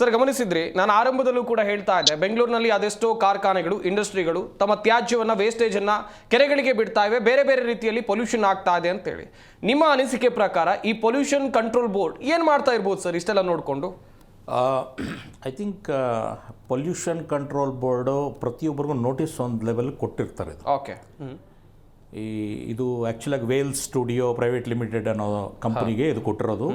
Sir ಗಮನಿಸಿದ್ರಿ, ನಾನು ಆರಂಭದಲ್ಲೂ ಕೂಡ ಹೇಳ್ತಾ ಇದ್ದೆ, ಬೆಂಗಳೂರಿನಲ್ಲಿ ಅದೆಷ್ಟೋ ಕಾರ್ಖಾನೆಗಳು, ಇಂಡಸ್ಟ್ರಿಗಳು ತಮ್ಮ ತ್ಯಾಜ್ಯವನ್ನು, ವೇಸ್ಟೇಜನ್ನು ಕೆರೆಗಳಿಗೆ ಬಿಡ್ತಾ ಇವೆ, ಬೇರೆ ಬೇರೆ ರೀತಿಯಲ್ಲಿ ಪೊಲ್ಯೂಷನ್ ಆಗ್ತಾ ಇದೆ ಅಂತೇಳಿ. ನಿಮ್ಮ ಅನಿಸಿಕೆ ಪ್ರಕಾರ ಈ ಪೊಲ್ಯೂಷನ್ ಕಂಟ್ರೋಲ್ ಬೋರ್ಡ್ ಏನು ಮಾಡ್ತಾ ಇರ್ಬೋದು ಸರ್ ಇಷ್ಟೆಲ್ಲ ನೋಡಿಕೊಂಡು? I think pollution control board ಪ್ರತಿಯೊಬ್ಬರಿಗೂ ನೋಟಿಸ್ ಒಂದು ಲೆವೆಲ್ ಕೊಟ್ಟಿರ್ತಾರೆ. ಓಕೆ. ಇದು ಆ್ಯಕ್ಚುಲಾಗಿ ವೇಲ್ಸ್ ಸ್ಟುಡಿಯೋ ಪ್ರೈವೇಟ್ ಲಿಮಿಟೆಡ್ ಅನ್ನೋ ಕಂಪ್ನಿಗೆ ಇದು ಕೊಟ್ಟಿರೋದು.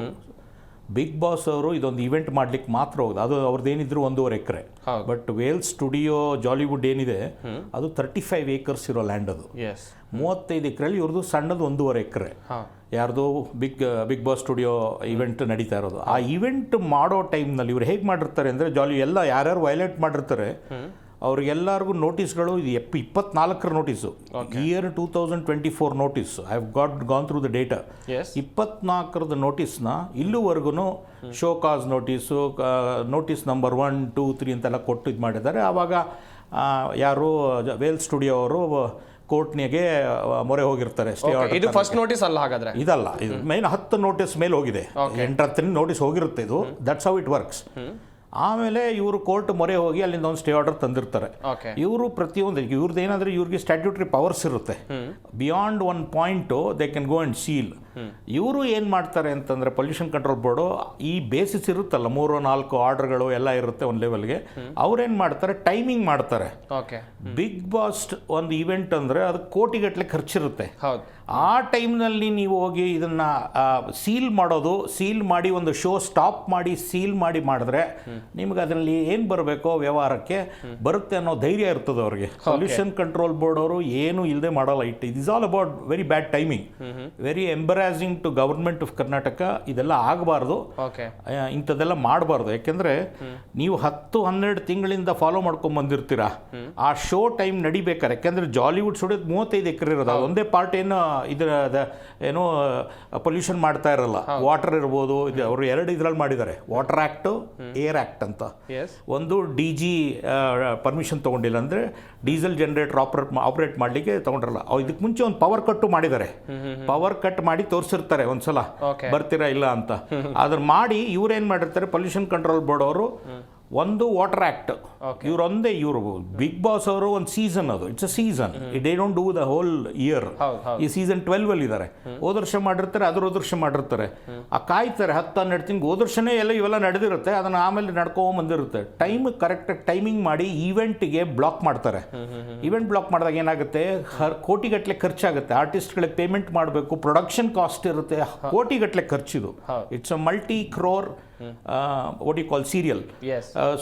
ಬಿಗ್ ಬಾಸ್ ಅವರು ಇದೊಂದು ಇವೆಂಟ್ ಮಾಡ್ಲಿಕ್ಕೆ ಮಾತ್ರ ಹೋಗೋದು. ಅದು ಅವ್ರದ್ದು ಏನಿದ್ರು 1.5 ಎಕರೆ. ಬಟ್ ವೇಲ್ಸ್ ಸ್ಟುಡಿಯೋ ಜಾಲಿವುಡ್ ಏನಿದೆ ಅದು 35 ಏಕರ್ಸ್ ಇರೋ ಲ್ಯಾಂಡ್. ಅದು 35 ಎಕರೆಯಲ್ಲಿ ಇವ್ರದ್ದು ಸಣ್ಣದು 1.5 ಎಕರೆ. ಯಾರ್ದು ಬಿಗ್ ಬಾಸ್ ಸ್ಟುಡಿಯೋ ಇವೆಂಟ್ ನಡೀತಾ ಇರೋದು. ಆ ಇವೆಂಟ್ ಮಾಡೋ ಟೈಮ್ನಲ್ಲಿ ಇವ್ರು ಹೇಗೆ ಮಾಡಿರ್ತಾರೆ ಅಂದರೆ, ಎಲ್ಲ ಯಾರ್ಯಾರು ವೈಲೇಟ್ ಮಾಡಿರ್ತಾರೆ ಅವ್ರಿಗೆಲ್ಲರಿಗೂ ನೋಟಿಸ್ಗಳು, ಇದು 24ರ notice, year 2024 notice. I have gone through the data. 24ರದ ನೋಟಿಸ್ನ ಇಲ್ಲಿವರೆಗೂ show cause notice, notice number 1, 2, 3 ಅಂತೆಲ್ಲ ಕೊಟ್ಟು ಇದು ಮಾಡಿದ್ದಾರೆ. ಆವಾಗ ಯಾರು ವೇಲ್ ಸ್ಟುಡಿಯೋ ಅವರು ಕೋರ್ಟ್ನಿಗೆ ಮೊರೆ ಹೋಗಿರ್ತಾರೆ. ಇದು ಫಸ್ಟ್ ನೋಟಿಸ್ ಅಲ್ಲ, ಹಾಗಾದ್ರೆ ಇದಲ್ಲ, ಇದು ಮೇನ್ 10 ನೋಟಿಸ್ ಮೇಲೆ ಹೋಗಿದೆ. 8-10 ನೋಟಿಸ್ ಹೋಗಿರುತ್ತೆ ಇದು. That's how it works. ಆಮೇಲೆ ಇವರು ಕೋರ್ಟ್ ಮೊರೆ ಹೋಗಿ ಅಲ್ಲಿಂದ ಒಂದು ಸ್ಟೇ ಆರ್ಡರ್ ತಂದಿರ್ತಾರೆ. ಇವರು ಪ್ರತಿಯೊಂದು ಇವ್ರದ್ದು ಏನಾದರೂ ಇವ್ರಿಗೆ ಸ್ಟ್ಯಾಟ್ಯೂಟರಿ ಪವರ್ಸ್ ಇರುತ್ತೆ. Beyond 1 point they can go and seal. ಇವರು ಏನು ಮಾಡ್ತಾರೆ ಅಂತಂದರೆ, ಪೊಲ್ಯೂಷನ್ ಕಂಟ್ರೋಲ್ ಬೋರ್ಡು ಈ ಬೇಸಿಸ್ ಇರುತ್ತಲ್ಲ, 3-4 ಆರ್ಡರ್ಗಳು ಎಲ್ಲ ಇರುತ್ತೆ ಒಂದು ಲೆವೆಲ್ಗೆ. ಅವ್ರೇನು ಮಾಡ್ತಾರೆ, ಟೈಮಿಂಗ್ ಮಾಡ್ತಾರೆ. ಬಿಗ್ ಬಾಸ್ ಒಂದು ಇವೆಂಟ್ ಅಂದರೆ ಅದು ಕೋಟಿಗಟ್ಟಲೆ ಖರ್ಚಿರುತ್ತೆ. ಆ ಟೈಮ್ನಲ್ಲಿ ನೀವು ಹೋಗಿ ಇದನ್ನು ಸೀಲ್ ಮಾಡೋದು, ಸೀಲ್ ಮಾಡಿ ಒಂದು ಶೋ ಸ್ಟಾಪ್ ಮಾಡಿ ಸೀಲ್ ಮಾಡಿದ್ರೆ ನಿಮ್ಗೆ ಅದರಲ್ಲಿ ಏನು ಬರಬೇಕೋ ವ್ಯವಹಾರಕ್ಕೆ ಬರುತ್ತೆ ಅನ್ನೋ ಧೈರ್ಯ ಇರ್ತದೆ ಅವ್ರಿಗೆ. ಪೊಲ್ಯೂಷನ್ ಕಂಟ್ರೋಲ್ ಬೋರ್ಡ್ ಅವರು ಏನು ಇಲ್ಲದೆ ಮಾಡಲ್ಲ. It is all about very bad timing, very embarrassing to government of Karnataka. ಇದೆಲ್ಲ ಆಗಬಾರ್ದು, ಇಂಥದ್ದೆಲ್ಲ ಮಾಡಬಾರ್ದು. ಯಾಕೆಂದರೆ ನೀವು 10-12 ತಿಂಗಳಿಂದ ಫಾಲೋ ಮಾಡ್ಕೊಂಡು ಬಂದಿರ್ತೀರಾ. ಆ ಶೋ ಟೈಮ್ ನಡಿಬೇಕಾರೆ, ಯಾಕೆಂದರೆ ಜಾಲಿವುಡ್ ಸ್ಟುಡಿಯೋ 35 ಎಕರೆ ಇರೋದು. ಒಂದೇ ಪಾರ್ಟ್ ಏನೋ ಪೊಲ್ಯೂಷನ್ ಮಾಡ್ತಾ ಇರಲ್ಲ. ವಾಟರ್ ಇರ್ಬೋದು, ಅವರು 2 ಇದರಲ್ಲಿ ಮಾಡಿದ್ದಾರೆ, ವಾಟರ್ ಆ್ಯಕ್ಟು, ಏರ್ ಆ್ಯಕ್ಟ್ ಅಂತ. ಒಂದು DG ಪರ್ಮಿಷನ್ ತೊಗೊಂಡಿಲ್ಲ, ಅಂದರೆ ಡೀಸೆಲ್ ಜನರೇಟರ್ ಆಪರೇಟ್ ಮಾಡಲಿಕ್ಕೆ ತೊಗೊಂಡಿರಲ್ಲ. ಇದಕ್ಕೆ ಮುಂಚೆ ಒಂದು ಪವರ್ ಕಟ್ಟು ಮಾಡಿದ್ದಾರೆ. ಪವರ್ ಕಟ್ ಮಾಡಿ ತೋರಿಸಿರ್ತಾರೆ ಒಂದ್ಸಲ, ಬರ್ತೀರಾ ಇಲ್ಲ ಅಂತ. ಅದ್ರ ಮಾಡಿ ಇವ್ರೇನು ಮಾಡಿರ್ತಾರೆ, ಪೊಲ್ಯೂಷನ್ ಕಂಟ್ರೋಲ್ ಬೋರ್ಡ್ ಅವರು ಒಂದು ವಾಟರ್ ಆ್ಯಕ್ಟ್, ಇವರು ಬಿಗ್ ಬಾಸ್ ಅವರು ಒಂದು ಸೀಸನ್, ಅದು it's a season. They don't do the whole year. ಈ ಸೀಸನ್ 12 ಇದ್ದಾರೆ. ಹೋದ ವರ್ಷ ಮಾಡಿರ್ತಾರೆ, ಹೋದ ವರ್ಷ ಮಾಡಿರ್ತಾರೆ. ಕಾಯ್ತಾರೆ 10-12 ತಿಂಗಳು. ಹೋದ ವರ್ಷನೇ ಇವೆಲ್ಲ ನಡೆದಿರುತ್ತೆ, ಅದನ್ನು ಆಮೇಲೆ ನಡ್ಕೊಂಡ್ ಬಂದಿರುತ್ತೆ. ಕರೆಕ್ಟಾಗಿ ಟೈಮಿಂಗ್ ಮಾಡಿ ಈವೆಂಟ್ಗೆ ಬ್ಲಾಕ್ ಮಾಡ್ತಾರೆ. ಈವೆಂಟ್ ಬ್ಲಾಕ್ ಮಾಡಿದಾಗ ಏನಾಗುತ್ತೆ, ಕೋಟಿಗಟ್ಟಲೆ ಖರ್ಚಾಗುತ್ತೆ. ಆರ್ಟಿಸ್ಟ್ಗಳಿಗೆ ಪೇಮೆಂಟ್ ಮಾಡಬೇಕು, ಪ್ರೊಡಕ್ಷನ್ ಕಾಸ್ಟ್ ಇರುತ್ತೆ, ಕೋಟಿಗಟ್ಟಲೆ ಖರ್ಚಿದು. It's a multi crore what you call serial.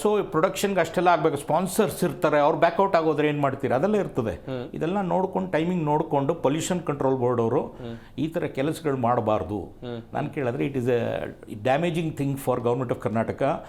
So ಪ್ರೊಡಕ್ಷನ್ಗೆ ಅಷ್ಟೆಲ್ಲ ಆಗಬೇಕು. ಸ್ಪಾನ್ಸರ್ಸ್ ಇರ್ತಾರೆ, ಅವ್ರು ಬ್ಯಾಕ್ಔಟ್ ಆಗೋದ್ರೆ ಏನು ಮಾಡ್ತೀರಾ, ಅದೆಲ್ಲ ಇರ್ತದೆ. ಇದೆಲ್ಲ ನೋಡ್ಕೊಂಡು ಟೈಮಿಂಗ್ ನೋಡಿಕೊಂಡು ಪೊಲ್ಯೂಷನ್ ಕಂಟ್ರೋಲ್ ಬೋರ್ಡ್ ಅವರು ಈ ಥರ ಕೆಲಸಗಳು ಮಾಡಬಾರ್ದು. ನಾನು ಕೇಳಿದ್ರೆ it is A damaging thing for government of Karnataka.